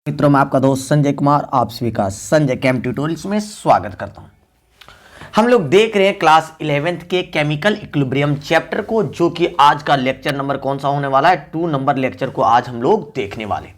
मित्रों, मैं आपका दोस्त संजय कुमार आप सभी का संजय केम ट्यूटोरियल्स में स्वागत करता हूं। हम लोग देख रहे हैं क्लास 11th के केमिकल इक्विलिब्रियम चैप्टर को, जो कि आज का लेक्चर नंबर कौन सा होने वाला है, 2 नंबर लेक्चर को आज हम लोग देखने वाले।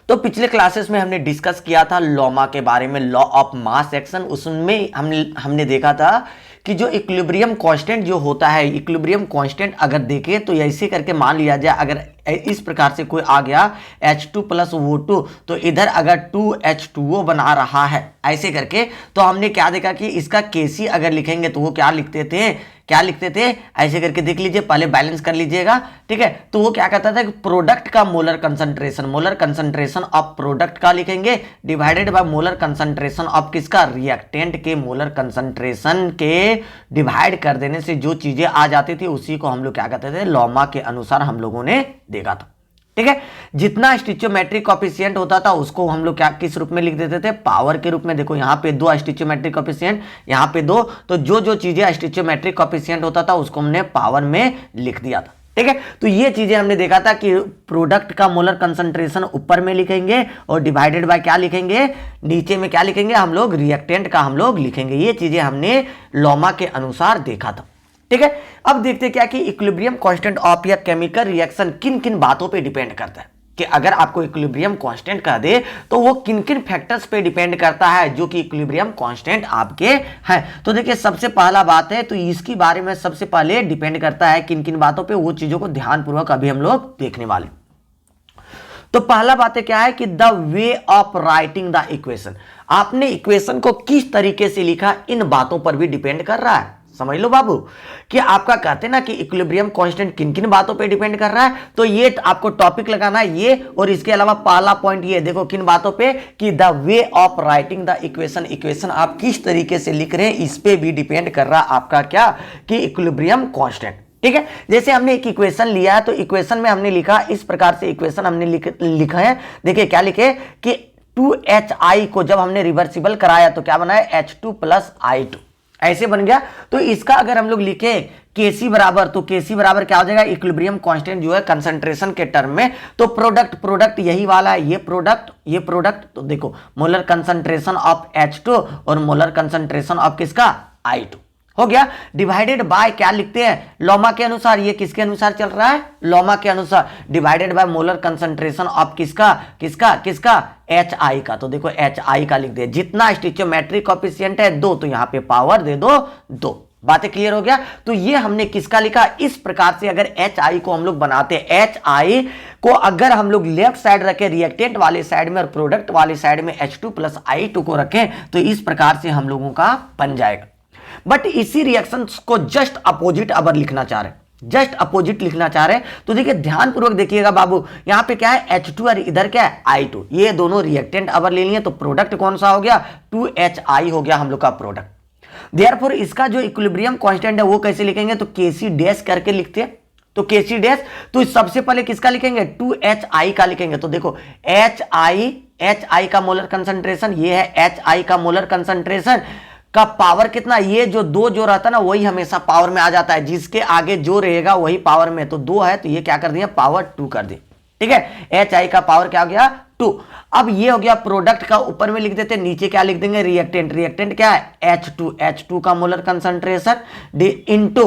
तो पिछले क्लासेस में हमने डिस्कस किया था लॉमा के बारे में, लॉ ऑफ मास एक्शन। उसमें हमने देखा था कि जो इक्विलिब्रियम कांस्टेंट जो होता है, इक्विलिब्रियम कांस्टेंट अगर देखें तो ऐसे करके मान लिया जाए, अगर इस प्रकार से कोई आ गया H2 प्लस O2, तो इधर अगर 2H2O बना रहा है ऐसे करके, तो हमने क्या देखा कि इसका Kc अगर लिखेंगे तो वो क्या लिखते थे ऐसे करके देख लीजिए, पहले बैलेंस कर लीजिएगा, ठीक है। तो वो क्या कहता था कि प्रोडक्ट का मोलर कंसंट्रेशन ऑफ प्रोडक्ट का लिखेंगे divided by molar concentration of किसका, रिएक्टेंट के मोलर कंसंट्रेशन के डिवाइड कर देने से जो चीजें आ जाती थी उसी को हम लोग क्या कहते थे, लॉमा के अनुसार हम लोगों ने देखा था, ठीक है। जितना स्टिचियोमेट्रिक कोएफिशिएंट होता था उसको हम लोग क्या किस रूप में लिख देते थे, पावर के रूप में। देखो यहाँ पे 2 स्टिचियोमेट्रिक कोएफिशिएंट, यहाँ पे 2, तो जो चीजें स्टिचियोमेट्रिक कोएफिशिएंट होता था उसको हमने पावर में लिख दिया था, ठीक है। तो ये चीजें हमने देखा था कि प्रोडक्ट का मोलर कंसंट्रेशन ऊपर में लिखेंगे और डिवाइडेड बाय क्या लिखेंगे, नीचे में क्या लिखेंगे हम लोग, रिएक्टेंट का हम लोग लिखेंगे। ये चीजें हमने लॉमा के अनुसार देखा था, ठीक है। अब देखते क्या कि इक्विलिब्रियम कांस्टेंट ऑफ या केमिकल रिएक्शन किन किन बातों पे डिपेंड करता है, कि अगर आपको इक्विलिब्रियम कांस्टेंट कह दे तो वो किन किन फैक्टर्स पे डिपेंड करता है जो कि इक्विलिब्रियम कांस्टेंट आपके हैं। तो देखिए सबसे पहला बात है, तो इसके बारे में सबसे पहले डिपेंड करता है किन किन बातों पे, वो चीजों को ध्यानपूर्वक अभी हम लोग देखने वाले। तो पहला बात है क्या है कि the way of writing the equation, आपने इक्वेशन को किस तरीके से लिखा इन बातों पर भी डिपेंड कर रहा है। समझ लो बाबू कि आपका कहते हैं ना कि इक्विलिब्रियम कांस्टेंट किन किन बातों पे डिपेंड कर रहा है, तो ये आपको टॉपिक लगाना है ये, और इसके अलावा पहला पॉइंट ये देखो किन बातों पे, कि the way of writing the equation आप किस तरीके से लिख रहे हैं इस पे भी डिपेंड कर रहा है आपका क्या, कि इक्विलिब्रियम कांस्टेंट, ठीक है। जैसे हमने एक इक्वेशन लिया है, तो इक्वेशन में हमने लिखा इस प्रकार से, इक्वेशन हमने लिखा है, देखिए क्या लिखे कि 2HI को जब हमने रिवर्सिबल कराया तो क्या बनाया, H2 प्लस I2 ऐसे बन गया। तो इसका अगर हम लोग लिखे Kc बराबर, तो Kc बराबर क्या हो जाएगा, इक्विलिब्रियम कांस्टेंट जो है कंसंट्रेशन के टर्म में, तो प्रोडक्ट यही वाला है, ये प्रोडक्ट, तो देखो मोलर कंसंट्रेशन ऑफ H2 और मोलर कंसंट्रेशन ऑफ किसका, I2 हो गया। डिवाइडेड बाय क्या लिखते हैं, लॉमा के अनुसार, ये किसके अनुसार चल रहा है, लॉमा के अनुसार, divided by molar concentration of किसका HI का। तो देखो HI का लिख दिया, जितना स्टिचियोमेट्रिक कोएफिशिएंट है 2, तो यहां पे पावर दे दो 2। बातें क्लियर हो गया। तो ये हमने किसका लिखा, इस प्रकार से अगर HI को हम लोग बनाते हैं, HI को अगर हम लोग लेफ्ट साइड रखें रिएक्टेंट वाले साइड में और प्रोडक्ट वाले साइड में H2 प्लस I2 को रखें, तो इस प्रकार से हम लोगों का बन जाएगा। बट इसी रिएक्शन को जस्ट अपोजिट अगर लिखना चाह रहे हैं, तो देखिए ध्यानपूर्वक देखिएगा बाबू, यहां पे क्या है H2 और इधर क्या है I2, ये दोनों रिएक्टेंट अगर ले लिए तो प्रोडक्ट कौन सा हो गया, 2HI हो गया हम लोग का प्रोडक्ट। देयरफॉर इसका जो इक्विलिब्रियम कांस्टेंट है वो कैसे लिखेंगे, तो Kc डैश करके लिखते हैं, तो Kc डैश, तो सबसे पहले किसका लिखेंगे, 2HI का लिखेंगे। तो देखो HI का मोलर कंसंट्रेशन, ये है HI का मोलर कंसंट्रेशन का पावर कितना, ये जो 2 जो रहता है ना वही हमेशा पावर में आ जाता है, जिसके आगे जो रहेगा वही पावर में, तो 2 है तो ये क्या कर दिया, पावर 2 कर दी, ठीक है। HI का पावर क्या हो गया, 2। अब ये हो गया प्रोडक्ट का, ऊपर में लिख देते, नीचे क्या लिख देंगे, रिएक्टेंट क्या है H2 का मोलर कंसंट्रेशन इनटू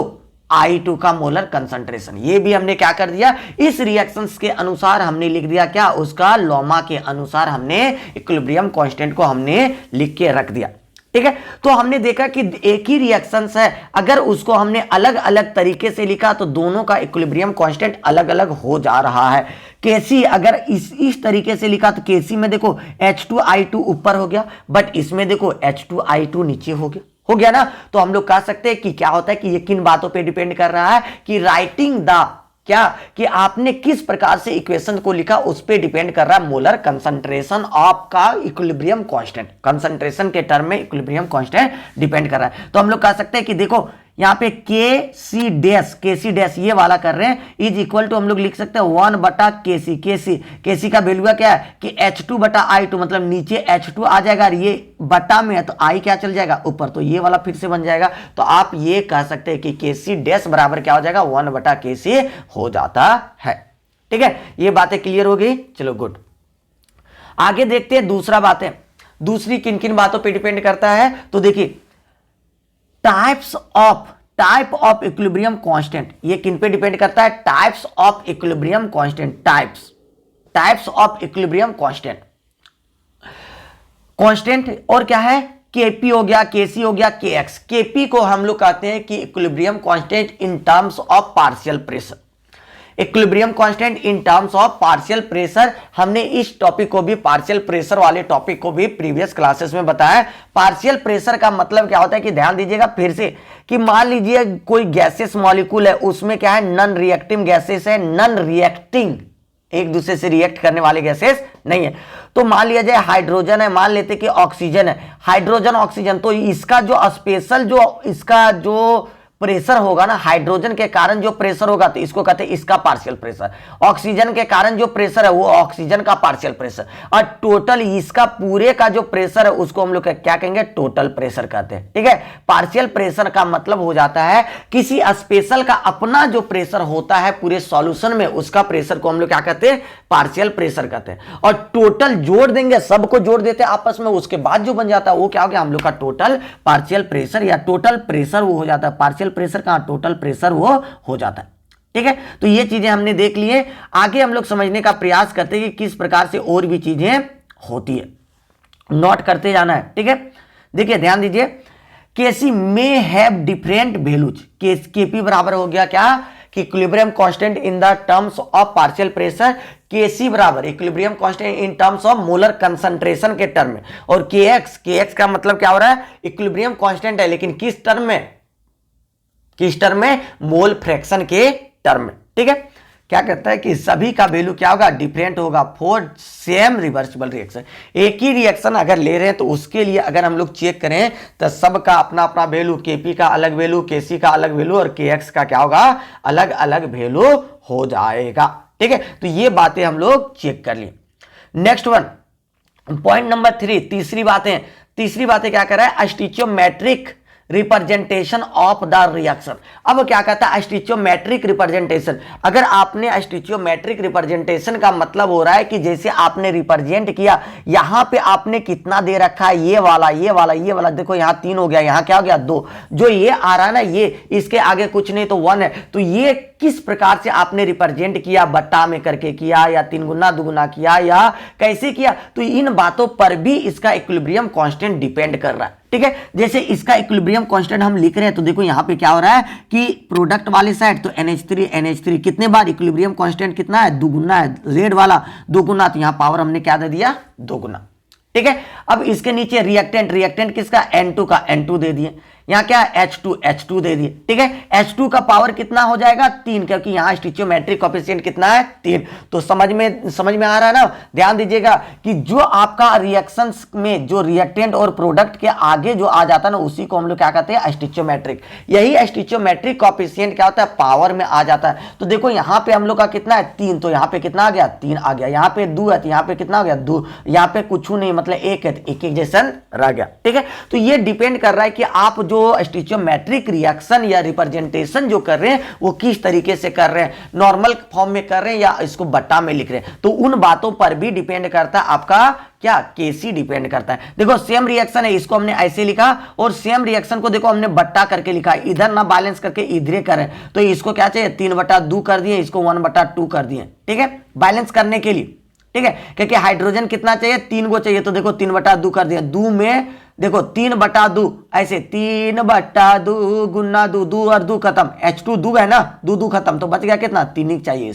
I2 का मोलर कंसंट्रेशन, ये भी हमने क्या कर दिया, इस रिएक्शंस के अनुसार हमने लिख दिया क्या, उसका लॉमा के अनुसार हमने इक्विलिब्रियम कांस्टेंट को हमने लिख के रख दिया, ठीक है। तो हमने देखा कि एक ही रिएक्शंस है, अगर उसको हमने अलग अलग तरीके से लिखा तो दोनों का इक्विलिब्रियम कांस्टेंट अलग अलग हो जा रहा है। Kc अगर इस तरीके से लिखा तो Kc में देखो H2I2 ऊपर हो गया, बट इसमें देखो H2I2 नीचे हो गया ना। तो हम लोग कह सकते हैं कि क्या होता है कि ये किन बातों पे डिपेंड कर रहा है, कि राइटिंग द क्या, कि आपने किस प्रकार से इक्वेशन को लिखा उस पे डिपेंड कर रहा है मोलर कंसंट्रेशन ऑफ का इक्विलिब्रियम कांस्टेंट, कंसंट्रेशन के टर्म में इक्विलिब्रियम कांस्टेंट डिपेंड कर रहा है। तो हम लोग कह सकते हैं कि देखो यहाँ पे Kc डैश ये वाला कर रहे हैं, इज इक्वल टू हम लोग लिख सकते हैं 1 बटा Kc का वैल्यू क्या है कि H2 बटा I2, मतलब नीचे H2 आ जाएगा और ये बटा में है तो I क्या चल जाएगा ऊपर, तो ये वाला फिर से बन जाएगा। तो आप ये कह सकते हैं कि Kc डैश बराबर क्या हो जाएगा, 1 बटा Kc हो जाता है, ठीक है। ये बातें क्लियर हो गई, चलो गुड। आगे देखते हैं दूसरा बात है, दूसरी किन किन बातों पे डिपेंड करता है। तो देखिए टाइप ऑफ इक्विलिब्रियम कांस्टेंट, ये किन पे डिपेंड करता है, types of equilibrium constant, types of equilibrium constant और क्या है, केपी हो गया, केसी हो गया, केएक्स। केपी को हम लोग कहते हैं कि equilibrium constant in terms of partial pressure, equilibrium constant in terms of partial pressure. हमने इस टॉपिक को भी, पार्शियल प्रेशर वाले टॉपिक को भी प्रीवियस क्लासेस में बताया। पार्शियल प्रेशर का मतलब क्या होता है कि ध्यान दीजिएगा फिर से, कि मान लीजिए कोई गैसेस मॉलिक्यूल है, उसमें क्या है, नॉन रिएक्टिव गैसेस है, नॉन रिएक्टिंग, एक दूसरे से रिएक्ट करने वाले गैसेस नहीं है। तो मान लिया जाए हाइड्रोजन है, मान लेते कि ऑक्सीजन है, हाइड्रोजन ऑक्सीजन, तो इसका जो स्पेशल जो इसका जो प्रेशर होगा ना, हाइड्रोजन के कारण जो प्रेशर होगा तो इसको कहते हैं इसका पार्शियल प्रेशर, ऑक्सीजन के कारण जो प्रेशर है वो ऑक्सीजन का पार्शियल प्रेशर, और टोटल इसका पूरे का जो प्रेशर है उसको हम लोग क्या कहेंगे, टोटल प्रेशर कहते हैं। ठीक है, पार्शियल प्रेशर का मतलब हो जाता है किसी स्पेशल का अपना जो प्रेशर होता है पूरे सॉल्यूशन में, उसका प्रेशर को हम लोग क्या कहते हैं, पार्शियल प्रेशर कहते हैं। और टोटल जोड़ देंगे, सबको जोड़ देते हैं आपस में, उसके बाद जो बन जाता है वो क्या हो गया, हम लोग का टोटल पार्शियल प्रेशर या टोटल प्रेशर वो हो जाता है। पार्शियल प्रेशर का टोटल प्रेशर वो हो जाता है। ठीक है, तो ये चीजें हमने देख ली है। आगे हम लोग समझने का प्रयास करते हैं कि किस प्रकार से और भी चीजें होती है, नोट करते जाना है। ठीक है, देखिए ध्यान दीजिए, केसी में हैव डिफरेंट वैल्यूज, केपी बराबर हो गया क्या, कि equilibrium constant in the terms of partial pressure, KC बराबर equilibrium constant in terms of molar concentration के टर्म में, और केएक्स का मतलब क्या हो रहा है, इक्विलिब्रियम कांस्टेंट है लेकिन किस टर्म में, किस टर्म में, मोल फ्रैक्शन के टर्म में। ठीक है, क्या कहता है कि सभी का वैल्यू क्या होगा, डिफरेंट होगा फॉर सेम रिवर्सिबल रिएक्शन। एक ही रिएक्शन अगर ले रहे हैं तो उसके लिए अगर हम लोग चेक करें तो सबका अपना अपना वैल्यू, केपी का अलग वैल्यू, केसी का अलग वैल्यू और केएक्स का क्या होगा, अलग अलग वैल्यू हो जाएगा। ठीक है, तो ये बातें हम लोग चेक कर लिए। नेक्स्ट वन, पॉइंट नंबर 3, तीसरी बातें क्या कर रहा है, स्टिचियोमेट्रिक रिप्रेजेंटेशन ऑफ द रिएक्शन। अब क्या कहता है, स्टिचियोमेट्रिक रिप्रेजेंटेशन। अगर आपने स्टिचियोमेट्रिक रिप्रेजेंटेशन का मतलब हो रहा है कि जैसे आपने रिप्रेजेंट किया, यहां पे आपने कितना दे रखा है, ये वाला ये वाला ये वाला, देखो यहां 3 हो गया, यहां क्या हो गया 2, जो ये आ रहा है ना, ये इसके आगे कुछ नहीं तो 1 है, तो ये किस प्रकार से आपने रिप्रेजेंट किया, बट्टा में करके किया या 3 गुना 2 गुना किया या कैसे किया, तो इन बातों पर भी इसका इक्विलिब्रियम कांस्टेंट डिपेंड कर रहा है। ठीक है, जैसे इसका इक्विलिब्रियम कांस्टेंट हम लिख रहे हैं तो देखो यहां पे क्या हो रहा है कि प्रोडक्ट वाली साइड तो NH3 कितने बार इक्विलिब्रियम कांस्टेंट कितना है, 2 गुना है, रेड वाला 2 गुना, तो यहां पावर हमने क्या दे दिया, 2 गुना। ठीक है, अब इसके नीचे रिएक्टेंट किसका, N2 का, N2 दे दिए, यहां क्या H2 दे दिए। ठीक है, H2 का पावर कितना हो जाएगा, 3, क्योंकि यहां स्टिचियोमेट्रिक कोएफिशिएंट कितना है, 3। तो समझ में आ रहा है ना, ध्यान दीजिएगा कि जो आपका रिएक्शंस में जो रिएक्टेंट और प्रोडक्ट के आगे जो आ जाता है ना, उसी को हम लोग क्या कहते हैं, स्टिचियोमेट्रिक। यही स्टिचियोमेट्रिक कोएफिशिएंट क्या होता है, पावर में आ जाता है। तो देखो यहां पे हम लोग का कितना है, 3, तो यहां पे कितना आ गया, 3 आ गया, यहां पे 2 है तो यहां पे कितना हो गया, 2, यहां पे कुछ नहीं मतलब 1 है तो 1 जैसा रह गया। ठीक है, तो ये डिपेंड कर रहा है कि आप जो स्टिचियोमेट्रिक रिएक्शन या रिप्रेजेंटेशन जो कर रहे हैं वो किस तरीके से कर रहे हैं, नॉर्मल फॉर्म में कर रहे हैं या इसको बट्टा में लिख रहे हैं, तो उन बातों पर भी डिपेंड करता है आपका क्या, केसी डिपेंड करता है। देखो सेम रिएक्शन है, इसको हमने ऐसे लिखा, और सेम रिएक्शन को देखो हमने बट्टा करके लिखा, इधर ना बैलेंस करके इधरे करें, तो इसको क्या चाहिए, 3/2 कर दिए, इसको 1/2 कर दिए। ठीक है, बैलेंस करने के लिए। ठीक है, क्योंकि हाइड्रोजन कितना चाहिए, 3 गो चाहिए, तो देखो 3/2 कर दिया, 2 में देखो 3/2 ऐसे 3/2 गुना 2 और 2 खत्म, H2 2 है ना, 2 खत्म, तो बच गया कितना, 3 ही चाहिए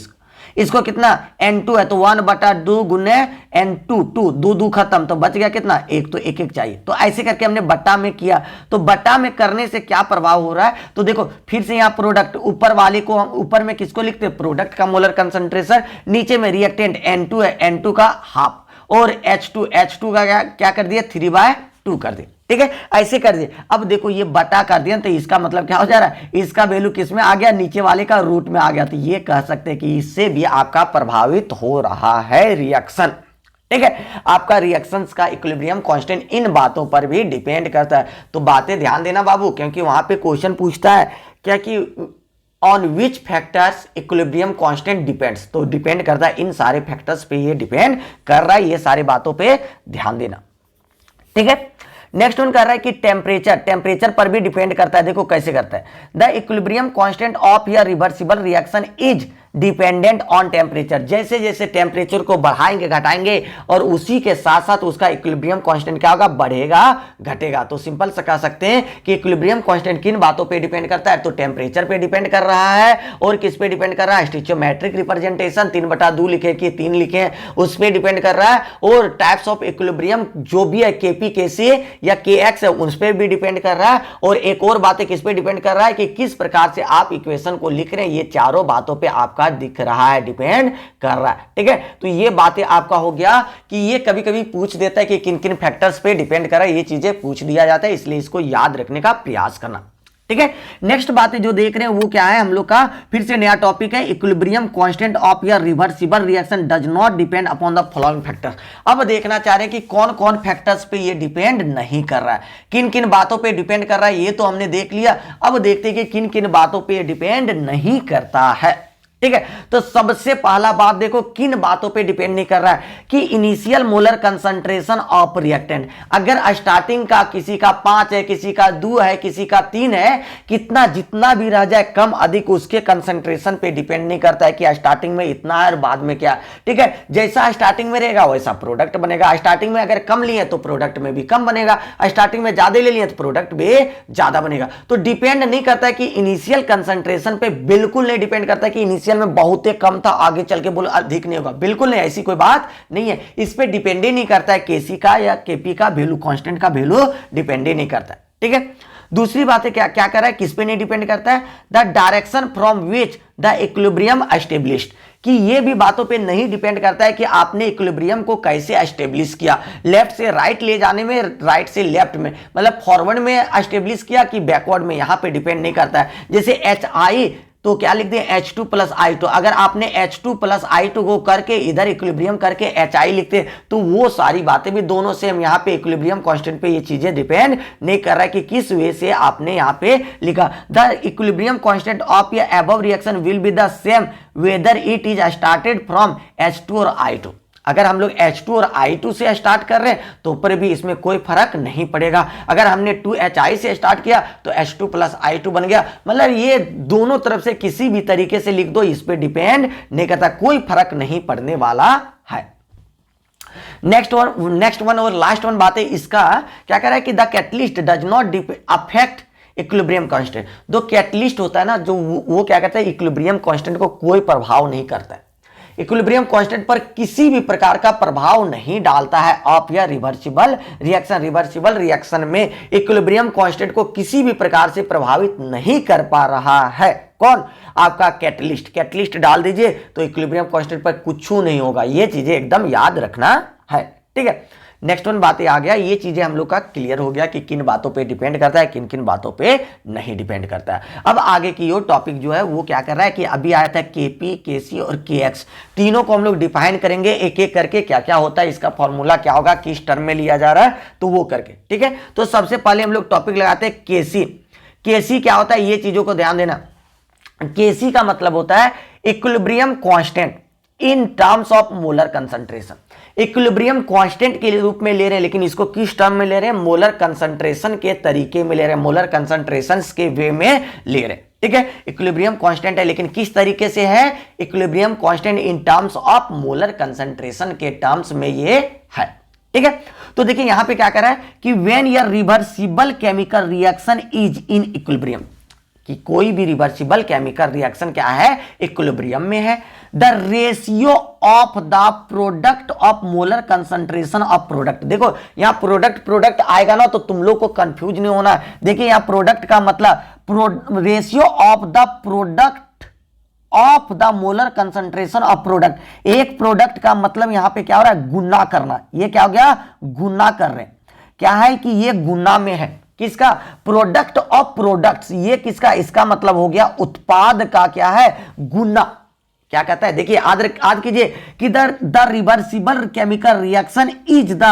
इसको कितना, N2 है तो 1/2 गुने N2 2 खत्म, तो बच गया कितना, 1, तो 1 चाहिए। तो ऐसे करके हमने बट्टा में किया। तो बट्टा में करने से क्या प्रभाव हो रहा है, तो देखो फिर से यहाँ प्रोडक्ट, ऊपर वाले को हम ऊपर में किसको लिखते हैं, प्रोडक्ट का मोलर कंसंट्रेशन, नीचे में रिएक्टेंट N2 है, N2 का हाफ, और H2 का क्या कर दिया, 3/2 कर दिया। ठीक है, ऐसे कर दिए। अब देखो ये बटा कर दिया तो इसका मतलब क्या हो जा रहा है, इसका वैल्यू किस में आ गया, नीचे वाले का रूट में आ गया, तो ये कह सकते हैं कि इससे भी आपका प्रभावित हो रहा है रिएक्शन। ठीक है, आपका रिएक्शंस का इक्विलिब्रियम कांस्टेंट इन बातों पर भी डिपेंड करता है। तो बातें ध्यान देना बाबू, क्योंकि वहां पे क्वेश्चन पूछता है क्या कि on which factors equilibrium constant depends, तो डिपेंड करता है इन सारे फैक्टर्स पे, ये डिपेंड कर रहा है, ये सारी बातों पे ध्यान देना, ठीक है। नेक्स्ट वन कर रहा है कि टेम्परेचर, टेम्परेचर पर भी डिपेंड करता है। देखो कैसे करता है, द इक्विलिब्रियम कांस्टेंट ऑफ या reversible reaction is dependent on temperature, जैसे जैसे टेम्परेचर को बढ़ाएंगे घटाएंगे और उसी के साथ साथ उसका इक्विलिब्रियम कांस्टेंट क्या होगा, बढ़ेगा घटेगा। तो सिंपल से कह सकते हैं कि इक्विलिब्रियम कांस्टेंट किन बातों पे डिपेंड करता है, तो टेम्परेचर पे डिपेंड कर रहा है, और किस पे डिपेंड कर रहा है, स्टोइचियोमेट्रिक रिप्रेजेंटेशन 3/2 लिखे कि 3 लिखे, उस पे डिपेंड कर रहा है, और टाइप्स ऑफ इक्विलिब्रियम जो भी है केपी केसी या के एक्स है उस पर भी डिपेंड कर रहा है, और एक और बात है किस पे डिपेंड कर रहा है कि किस प्रकार से आप इक्वेशन को लिख रहे हैं, ये चारों बातों पे आपका दिख रहा है, डिपेंड कर रहा है, ठीक है। तो ये बातें आपका हो गया कि ये कभी कभी पूछ देता है कि किन किन फैक्टर्स पे डिपेंड कर रहा है, ये चीजें पूछ दिया जाता है, इसलिए इसको याद रखने का प्रयास करना, ठीक है। नेक्स्ट बातें जो देख रहे हैं वो क्या है हम लोग का, फिर से नया टॉपिक है, इक्विलिब्रियम कांस्टेंट ऑफ या reversible reaction does not depend upon the following factors. अब देखना चाह रहे हैं कि कौन कौन फैक्टर्स पे ये डिपेंड नहीं कर रहा है, किन किन बातों पे डिपेंड कर रहा है, ये तो हमने देख लिया। अब देखते हैं कि किन किन बातों पे डिपेंड नहीं करता है, ठीक है। तो सबसे पहला बात देखो किन बातों पे डिपेंड नहीं कर रहा है कि initial molar concentration of reactant, अगर स्टार्टिंग का किसी का 5 है, किसी का 2 है, किसी का 3 है, कितना जितना भी रह जाए कम अधिक उसके कंसंट्रेशन पे डिपेंड नहीं करता है कि स्टार्टिंग में इतना है और बाद में क्या, ठीक है। जैसा स्टार्टिंग में रहेगा वैसा प्रोडक्ट बनेगा, स्टार्टिंग में अगर कम लिए तो प्रोडक्ट में भी कम बनेगा, स्टार्टिंग में ज्यादा ले लिए तो प्रोडक्ट भी ज्यादा बनेगा। तो डिपेंड नहीं करता है कि इनिशियल कंसंट्रेशन पे, बिल्कुल नहीं डिपेंड करता है कि इनिशियल में बहुत ही कम था आगे चल के बोलो अधिक नहीं होगा, बिल्कुल नहीं, ऐसी कोई बात नहीं है। इस पे डिपेंड ही नहीं करता है केसी का या केपी का वैल्यू, कांस्टेंट का वैल्यू डिपेंड ही नहीं करता है, ठीक है। दूसरी बात है क्या क्या कर रहा है, किस पे नहीं डिपेंड करता है, the direction from which the equilibrium established, कि ये भी बातों पे नहीं डिपेंड करता है कि आपने इक्विलिब्रियम को कैसे एस्टेब्लिश किया, लेफ्ट से राइट ले जाने में, राइट से लेफ्ट में, मतलब फॉरवर्ड में एस्टेब्लिश किया कि बैकवर्ड में, यहां पे डिपेंड नहीं करता है। जैसे HI तो क्या लिख दें H2 + I2, अगर आपने H2 + I2 को करके इधर इक्विलिब्रियम करके HI लिखते तो वो सारी बातें भी दोनों सेम, यहाँ पे इक्विलिब्रियम कांस्टेंट पे ये चीजें डिपेंड नहीं कर रहा है कि किस वे से आपने यहाँ पे लिखा। द इक्विलिब्रियम कांस्टेंट ऑफ या above reaction will be the same whether it is started from H2 और I2, अगर हम लोग H2 और I2 से स्टार्ट कर रहे हैं तो ऊपर भी इसमें कोई फर्क नहीं पड़ेगा, अगर हमने 2HI से स्टार्ट किया तो H2 + I2 बन गया, मतलब ये दोनों तरफ से किसी भी तरीके से लिख दो, इस पे डिपेंड नहीं करता, कोई फर्क नहीं पड़ने वाला है। नेक्स्ट वन और लास्ट वन बात है इसका, क्या कह रहा है कि the catalyst does not affect equilibrium constant. जो कैटलिस्ट होता है ना, जो वो क्या करता है, इक्विलिब्रियम कांस्टेंट को कोई प्रभाव नहीं करता है, इक्विलिब्रियम कांस्टेंट पर किसी भी प्रकार का प्रभाव नहीं डालता है ऑफ या रिवर्सिबल रिएक्शन। रिवर्सिबल रिएक्शन में इक्विलिब्रियम कांस्टेंट को किसी भी प्रकार से प्रभावित नहीं कर पा रहा है, कौन, आपका कैटलिस्ट। कैटलिस्ट डाल दीजिए तो इक्विलिब्रियम कांस्टेंट पर कुछ नहीं होगा, ये चीजें एकदम याद रखना है, ठीक है। नेक्स्ट वन बातें आ गया, ये चीजें हम लोग का क्लियर हो गया कि किन बातों पे डिपेंड करता है, किन किन बातों पे नहीं डिपेंड करता है। अब आगे की यो टॉपिक जो है वो क्या कर रहा है कि अभी आया था केपी, केसी और केएक्स, तीनों को हम लोग डिफाइन करेंगे एक एक करके, क्या क्या होता है, इसका फॉर्मूला क्या होगा, किस टर्म में लिया जा रहा है, तो वो करके, ठीक है। तो सबसे पहले हम लोग टॉपिक लगाते हैं केसी। केसी क्या होता है, ये चीजों को ध्यान देना। केसी का मतलब होता है equilibrium constant in terms of molar concentration. Equilibrium constant के रूप में ले रहे हैं, लेकिन इसको किस टर्म में ले रहे हैं, मोलर कंसंट्रेशन के तरीके में ले रहे हैं, मोलर कंसंट्रेशन के वे में ले रहे हैं, ठीक है। इक्विलिब्रियम कांस्टेंट है लेकिन किस तरीके से है, equilibrium constant in terms of molar concentration के टर्म्स में ये है, ठीक है। तो देखिए यहां पे क्या कर रहा है कि when your reversible chemical reaction is in equilibrium, कि कोई भी रिवर्सिबल केमिकल रिएक्शन क्या है, इक्विलिब्रियम में है। The ratio of the product of molar concentration of product, देखो यहां प्रोडक्ट आएगा ना तो तुम लोग को कंफ्यूज नहीं होना। देखिए यहां प्रोडक्ट का मतलब ratio of the product of the molar concentration of product. एक प्रोडक्ट का मतलब यहां पे क्या हो रहा है, गुना करना, ये क्या हो गया, गुना कर रहे हैं, क्या है कि ये गुना में है, किसका, प्रोडक्ट ऑफ प्रोडक्ट्स, ये किसका, इसका मतलब हो गया उत्पाद का क्या है, गुना। क्या कहता है, देखिए याद कीजिए कि the reversible chemical reaction is the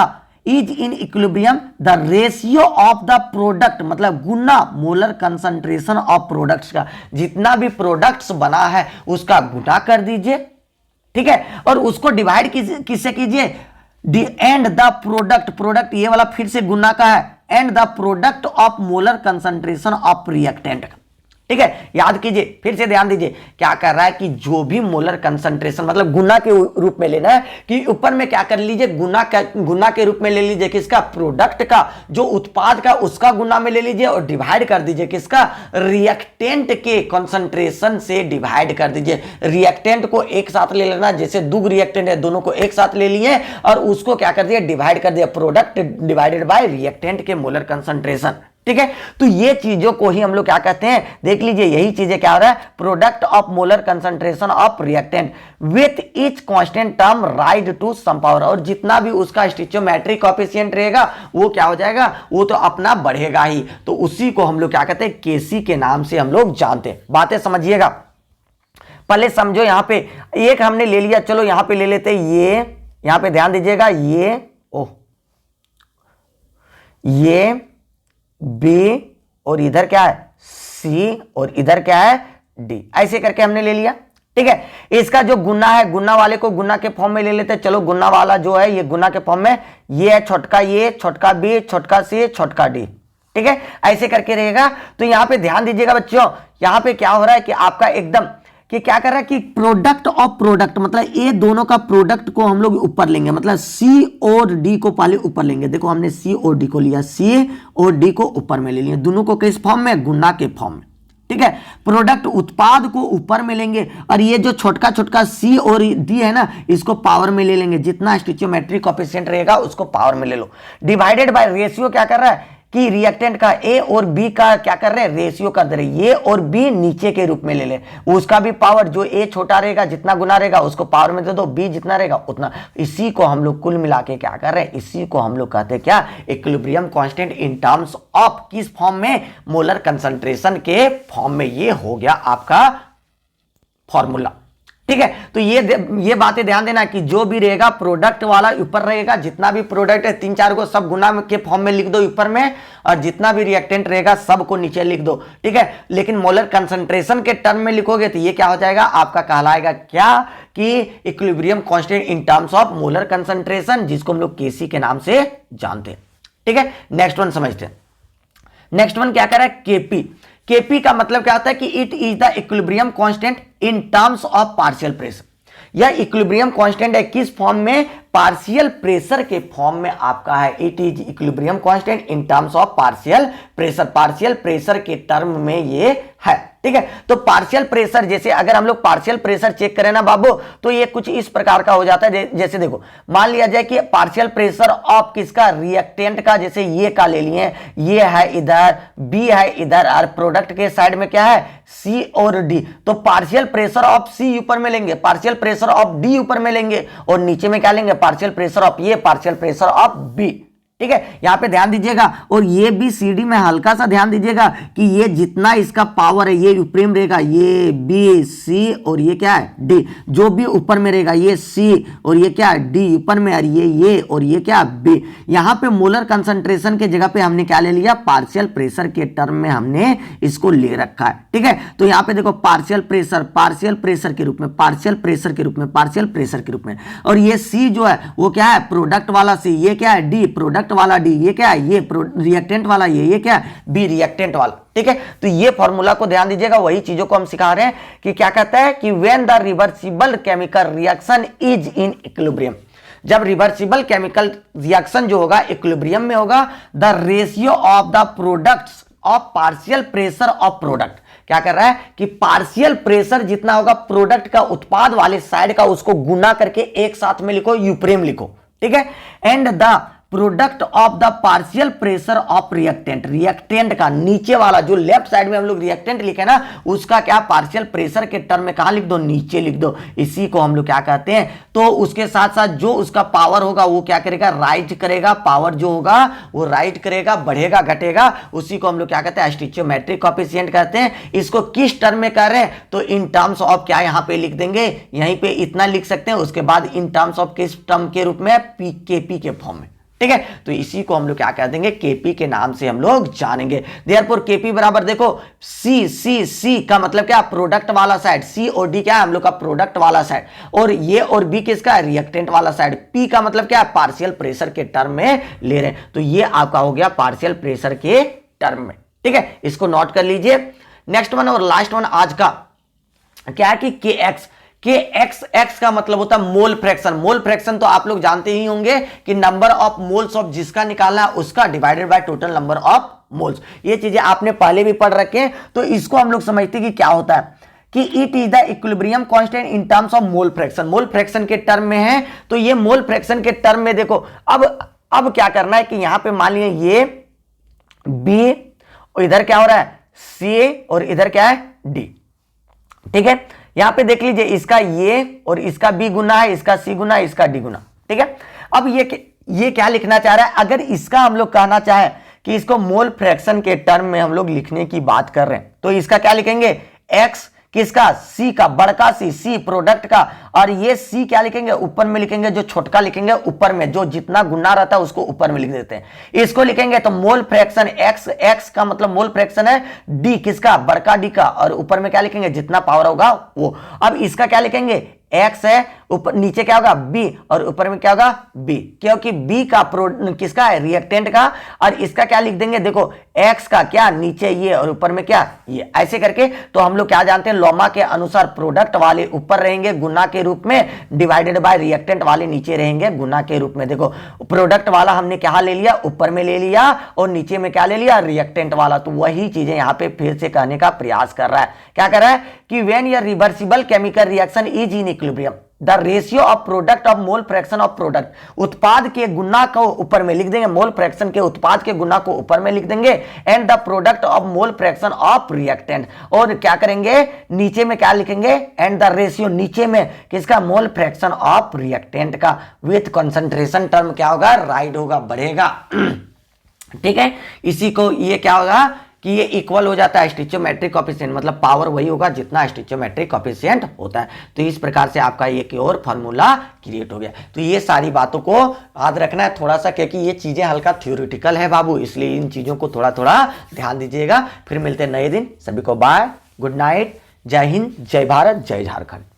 is in equilibrium the ratio of the product, मतलब गुना मोलर कंसंट्रेशन ऑफ प्रोडक्ट्स का, जितना भी प्रोडक्ट्स बना है उसका गुना कर दीजिए, ठीक है, और उसको डिवाइड किससे कीजिए, एंड द प्रोडक्ट, प्रोडक्ट ये वाला फिर से गुना का है, and the product of molar concentration of reactant, ठीक है, याद कीजिए, फिर से ध्यान दीजिए, क्या कर रहा है कि जो भी मोलर कंसंट्रेशन, मतलब गुना के रूप में लेना है, कि ऊपर में क्या कर लीजिए, गुना के रूप में ले लीजिए किसका, प्रोडक्ट का, जो उत्पाद का उसका गुना में ले लीजिए, और डिवाइड कर दीजिए किसका, रिएक्टेंट के कंसंट्रेशन से डिवाइड कर दीजिए। रिएक्टेंट को एक साथ ले लेना, जैसे दो रिएक्टेंट है, दोनों को एक साथ ले लिए और उसको क्या कर दिया, डिवाइड कर दिया, प्रोडक्ट डिवाइडेड बाय रिएक्टेंट के मोलर कंसंट्रेशन, ठीक है। तो ये चीजों को ही हम लोग क्या कहते हैं, देख लीजिए, यही चीजें क्या हो रहा है, product of molar concentration of reactant with each constant term raise to some power, और जितना भी उसका स्टिचोमेट्रिक कोएफिशिएंट रहेगा वो क्या हो जाएगा, वो तो अपना बढ़ेगा ही, तो उसी को हम लोग क्या कहते हैं, केसी के नाम से हम लोग जानते हैं। बातें समझिएगा, पहले समझो, यहां पे एक हमने ले लिया, चलो यहां पे ले लेते, ये यहां पे ध्यान दीजिएगा, ये बी और इधर क्या है सी और इधर क्या है डी, ऐसे करके हमने ले लिया, ठीक है। इसका जो गुना है, गुना वाले को गुना के फॉर्म में ले लेते हैं, चलो गुना वाला जो है ये गुना के फॉर्म में, ये है छोटका ये, छोटका बी, छोटका सी, छोटका डी, ठीक है, ऐसे करके रहेगा। तो यहां पे ध्यान दीजिएगा बच्चों, यहां पे क्या हो रहा है कि आपका एकदम कि क्या कर रहा है कि प्रोडक्ट ऑफ प्रोडक्ट, मतलब ये दोनों का प्रोडक्ट को हम लोग ऊपर लेंगे, मतलब सी और डी को पहले ऊपर लेंगे, देखो हमने सी और डी को लिया, सी और डी को ऊपर में ले लिया, दोनों को किस फॉर्म में, गुना के फॉर्म में, ठीक है। प्रोडक्ट उत्पाद को ऊपर में लेंगे और ये जो छोटका छोटका सी और डी है ना, इसको पावर में ले लेंगे, जितना स्टिचियोमेट्रिक कोएफिशिएंट रहेगा उसको पावर में ले लो, डिवाइडेड बाय रेशियो क्या कर रहा है कि रिएक्टेंट का ए और बी का क्या कर रहे हैं, रेशियो कर दे रहे, ये और बी नीचे के रूप में ले ले, उसका भी पावर, जो ए छोटा रहेगा जितना गुना रहेगा उसको पावर में दे दो, बी जितना रहेगा उतना, इसी को हम लोग कुल मिला के क्या कर रहे हैं, इसी को हम लोग कहते हैं क्या, equilibrium constant in terms of किस फॉर्म में, मोलर कंसंट्रेशन के फॉर्म में। ये हो गया आपका फॉर्मूला, ठीक है। तो ये बातें ध्यान देना कि जो भी रहेगा प्रोडक्ट वाला ऊपर रहेगा, जितना भी प्रोडक्ट है 3-4 को सब गुना के फॉर्म में लिख दो ऊपर में, और जितना भी रिएक्टेंट रहेगा सबको नीचे लिख दो, ठीक है। लेकिन मोलर कंसंट्रेशन के टर्म में लिखोगे तो ये क्या हो जाएगा, आपका कहलाएगा क्या कि equilibrium constant in terms of molar concentration, जिसको हम लोग केसी के नाम से जानते हैं, ठीक है। नेक्स्ट वन समझते हैं, नेक्स्ट वन क्या कर रहा है, केपी। केपी का मतलब क्या होता है कि it is the equilibrium constant in terms of partial pressure, यह इक्विलिब्रियम कांस्टेंट है किस फॉर्म में, पार्शियल प्रेशर के फॉर्म में आपका है, it is equilibrium constant in terms of partial pressure, partial pressure के टर्म में ये है, ठीक है। तो पार्शियल प्रेशर, जैसे अगर हम लोग पार्शियल प्रेशर चेक करें ना बाबू, तो ये कुछ इस प्रकार का हो जाता है, जैसे देखो मान लिया जाए कि पार्शियल प्रेशर ऑफ किसका, रिएक्टेंट का, जैसे ये का ले लिए, ये है इधर, बी है इधर, और प्रोडक्ट के साइड में क्या है, सी और डी, तो पार्शियल प्रेशर ऑफ सी ऊपर में लेंगे, पार्शियल प्रेशर ऑफ डी ऊपर में लेंगे, और नीचे में क्या लेंगे, पार्शियल प्रेशर ऑफ ये, पार्शियल प्रेशर ऑफ बी, ठीक है। यहां पे ध्यान दीजिएगा, और ये भी सी डी में हल्का सा ध्यान दीजिएगा कि ये जितना इसका पावर है ये ऊपर रहेगा, ये बी सी और ये क्या है डी, जो भी ऊपर में रहेगा ये सी और ये क्या है डी ऊपर में, और ये और ये क्या बी। यहां पे मोलर कंसंट्रेशन के जगह पे हमने क्या ले लिया, पार्शियल प्रेशर के टर्म में हमने इसको ले रखा है, ठीक है। तो यहां पे देखो पार्शियल प्रेशर के रूप में, पार्शियल प्रेशर के रूप में, पार्शियल प्रेशर के रूप में, और ये सी जो है वो क्या है, प्रोडक्ट वाला सी, ये क्या है डी, प्रोडक्ट वाला डी, ये क्या है, ये रिएक्टेंट वाला ये क्या है बी, रिएक्टेंट वाला, ठीक है। तो ये फॉर्मूला को ध्यान दीजिएगा, वही चीजों को हम सिखा रहे हैं कि क्या कहता है कि when the reversible chemical reaction is in equilibrium, जब रिवर्सिबल केमिकल रिएक्शन जो होगा इक्विलिब्रियम में होगा, the ratio of the products of partial pressure of product, क्या कर रहा है कि पार्शियल प्रेशर जितना होगा प्रोडक्ट का, उत्पाद वाले साइड का, उसको गुना करके एक साथ में लिखो, यूप्रेम लिखो, ठीक है। And the product of the partial pressure of reactant, reactant का नीचे वाला जो लेफ्ट साइड में हम लोग रिएक्टेंट लिखे ना, उसका क्या पार्शियल प्रेशर के टर्म में कहां लिख दो, नीचे लिख दो, इसी को हम लोग क्या कहते हैं। तो उसके साथ साथ जो उसका पावर होगा वो क्या करेगा, राइज करेगा, पावर जो होगा वो राइज करेगा, बढ़ेगा घटेगा, उसी को हम लोग क्या कहते हैं, स्टिचियोमेट्रिक कोएफिशिएंट कहते हैं। इसको किस टर्म में कर रहे हैं, तो इन टर्म्स ऑफ क्या यहां पे लिख देंगे, यहीं पे इतना लिख सकते हैं, उसके बाद इन टर्म्स ऑफ किस टर्म के रूप में, केपी के फॉर्म में, ठीक है। तो इसी को हम लोग क्या कह देंगे, केपी के नाम से हम लोग जानेंगे। देयरफॉर केपी बराबर देखो सी का मतलब क्या, प्रोडक्ट वाला साइड, सी और डी क्या है हम लोग का प्रोडक्ट वाला साइड, और ये और बी किसका है, रिएक्टेंट वाला साइड। पी का मतलब क्या है, पार्शियल प्रेशर के टर्म में ले रहे हैं, तो ये आपका हो गया पार्शियल प्रेशर के टर्म में, ठीक है। इसको नोट कर लीजिए। नेक्स्ट वन और लास्ट वन आज का क्या है कि के एक्स का मतलब होता है मोल फ्रैक्शन। मोल फ्रैक्शन तो आप लोग जानते ही होंगे कि नंबर ऑफ मोल्स ऑफ जिसका निकालना है उसका divided by total number of moles. ये चीजें आपने पहले भी पढ़ रखे हैं, तो इसको हम लोग समझते हैं कि क्या होता है कि it is the equilibrium constant in terms of mole fraction. Mole fraction के टर्म में है, तो ये मोल फ्रैक्शन के टर्म में देखो अब क्या करना है कि यहां पे मान लीजिए ये बी और इधर क्या हो रहा है सी और इधर क्या है डी, ठीक है। यहां पे देख लीजिए इसका ये और इसका बी गुना है, इसका सी गुना है, इसका डी गुना, ठीक है। अब ये क्या लिखना चाह रहा है, अगर इसका हम लोग कहना चाहे कि इसको मोल फ्रैक्शन के टर्म में हम लोग लिखने की बात कर रहे हैं, तो इसका क्या लिखेंगे, एक्स किसका, सी का, बड़का सी प्रोडक्ट का, और ये सी क्या लिखेंगे, ऊपर में लिखेंगे, जो छोटका लिखेंगे ऊपर में, जो जितना गुना रहता है उसको ऊपर में लिख देते हैं। इसको लिखेंगे तो मोल फ्रैक्शन एक्स का मतलब मोल फ्रैक्शन है डी किसका, बड़का डी का, और ऊपर में क्या लिखेंगे, जितना पावर होगा वो। अब इसका क्या लिखेंगे, एक्स है, ऊपर नीचे क्या होगा बी, और ऊपर में क्या होगा बी, क्योंकि बी का किसका है, रिएक्टेंट का, और इसका क्या लिख देंगे, देखो एक्स का क्या नीचे ये और ऊपर में क्या ये, ऐसे करके। तो हम लोग क्या जानते हैं, लोमा के अनुसार प्रोडक्ट वाले ऊपर रहेंगे गुना के रूप में, डिवाइडेड बाय रिएक्टेंट वाले नीचे रहेंगे गुना के रूप में। देखो प्रोडक्ट वाला हमने क्या ले लिया, ऊपर में ले लिया, और नीचे में क्या ले लिया, रिएक्टेंट वाला। तो वही चीजें यहां पे फिर से कहने का प्रयास कर रहा है, क्या कर रहा है कि when your reversible chemical reaction is in equilibrium the ratio of product of mole fraction of product, उत्पाद के गुना को ऊपर में लिख देंगे, मोल फ्रैक्शन के उत्पाद के गुना को ऊपर में लिख देंगे, and the product of mole fraction of reactant, और क्या करेंगे नीचे में क्या लिखेंगे, एंड द रेशियो नीचे में किसका, मोल फ्रैक्शन ऑफ रिएक्टेंट का, विथ कंसंट्रेशन टर्म क्या होगा, राइट होगा, बढ़ेगा। ठीक है, इसी को ये क्या होगा कि ये इक्वल हो जाता है स्टिचोमेट्रिक कोएफिशिएंट, मतलब पावर वही होगा जितना स्टिचोमेट्रिक कोएफिशिएंट होता है। तो इस प्रकार से आपका एक और फार्मूला क्रिएट हो गया। तो ये सारी बातों को याद रखना है थोड़ा सा, क्योंकि ये चीजें हल्का थ्योरेटिकल है बाबू, इसलिए इन चीजों को थोड़ा थोड़ा ध्यान दीजिएगा। फिर मिलते हैं नए दिन, सभी को बाय, गुड नाइट, जय हिंद, जय भारत, जय झारखंड।